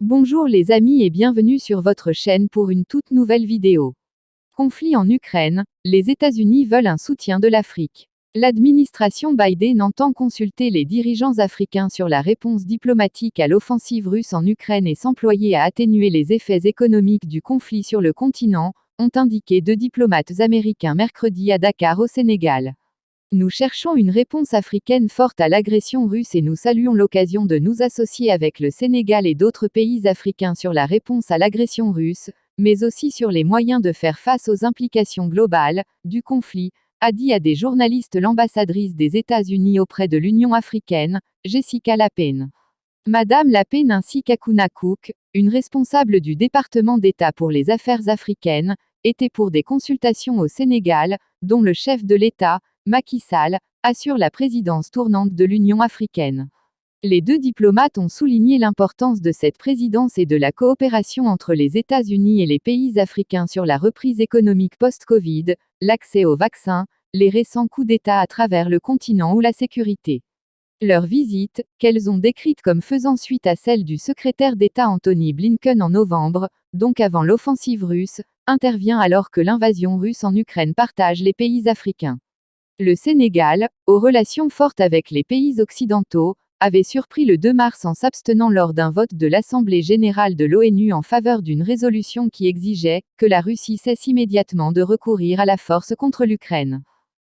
Bonjour les amis et bienvenue sur votre chaîne pour une toute nouvelle vidéo. Conflit en Ukraine, les États-Unis veulent un soutien de l'Afrique. L'administration Biden entend consulter les dirigeants africains sur la réponse diplomatique à l'offensive russe en Ukraine et s'employer à atténuer les effets économiques du conflit sur le continent, ont indiqué deux diplomates américains mercredi à Dakar au Sénégal. Nous cherchons une réponse africaine forte à l'agression russe et nous saluons l'occasion de nous associer avec le Sénégal et d'autres pays africains sur la réponse à l'agression russe, mais aussi sur les moyens de faire face aux implications globales du conflit, a dit à des journalistes l'ambassadrice des États-Unis auprès de l'Union africaine, Jessica Lapine. Madame Lapine ainsi qu'Akuna Cook, une responsable du département d'État pour les affaires africaines, étaient pour des consultations au Sénégal, dont le chef de l'État, Macky Sall, assure la présidence tournante de l'Union africaine. Les deux diplomates ont souligné l'importance de cette présidence et de la coopération entre les États-Unis et les pays africains sur la reprise économique post-Covid, l'accès aux vaccins, les récents coups d'État à travers le continent ou la sécurité. Leur visite, qu'elles ont décrite comme faisant suite à celle du secrétaire d'État Antony Blinken en novembre, donc avant l'offensive russe, intervient alors que l'invasion russe en Ukraine partage les pays africains. Le Sénégal, aux relations fortes avec les pays occidentaux, avait surpris le 2 mars en s'abstenant lors d'un vote de l'Assemblée générale de l'ONU en faveur d'une résolution qui exigeait que la Russie cesse immédiatement de recourir à la force contre l'Ukraine.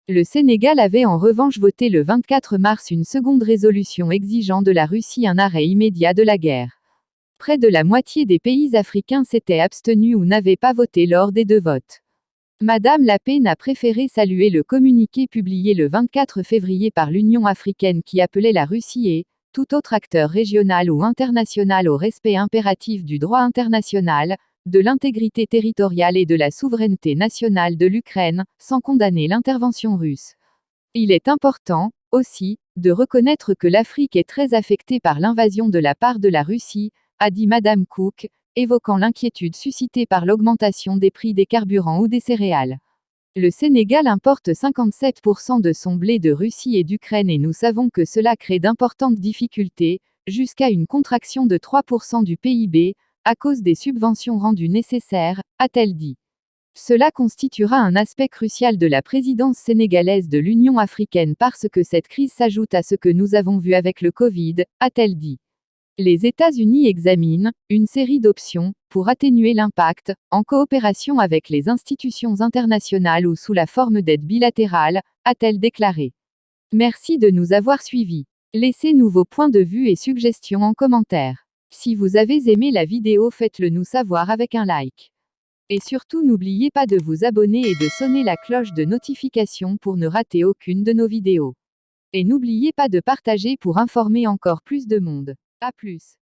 Le Sénégal avait en revanche voté le 24 mars une seconde résolution exigeant de la Russie un arrêt immédiat de la guerre. Près de la moitié des pays africains s'étaient abstenus ou n'avaient pas voté lors des deux votes. Madame Lapine a préféré saluer le communiqué publié le 24 février par l'Union africaine qui appelait la Russie et tout autre acteur régional ou international au respect impératif du droit international, de l'intégrité territoriale et de la souveraineté nationale de l'Ukraine, sans condamner l'intervention russe. Il est important, aussi, de reconnaître que l'Afrique est très affectée par l'invasion de la part de la Russie, a dit Madame Cook, évoquant l'inquiétude suscitée par l'augmentation des prix des carburants ou des céréales. Le Sénégal importe 57% de son blé de Russie et d'Ukraine et nous savons que cela crée d'importantes difficultés, jusqu'à une contraction de 3% du PIB, à cause des subventions rendues nécessaires, a-t-elle dit. Cela constituera un aspect crucial de la présidence sénégalaise de l'Union africaine parce que cette crise s'ajoute à ce que nous avons vu avec le Covid, a-t-elle dit. Les États-Unis examinent une série d'options pour atténuer l'impact, en coopération avec les institutions internationales ou sous la forme d'aides bilatérales, a-t-elle déclaré. Merci de nous avoir suivis. Laissez-nous vos points de vue et suggestions en commentaire. Si vous avez aimé la vidéo, faites-le nous savoir avec un like. Et surtout n'oubliez pas de vous abonner et de sonner la cloche de notification pour ne rater aucune de nos vidéos. Et n'oubliez pas de partager pour informer encore plus de monde. À plus.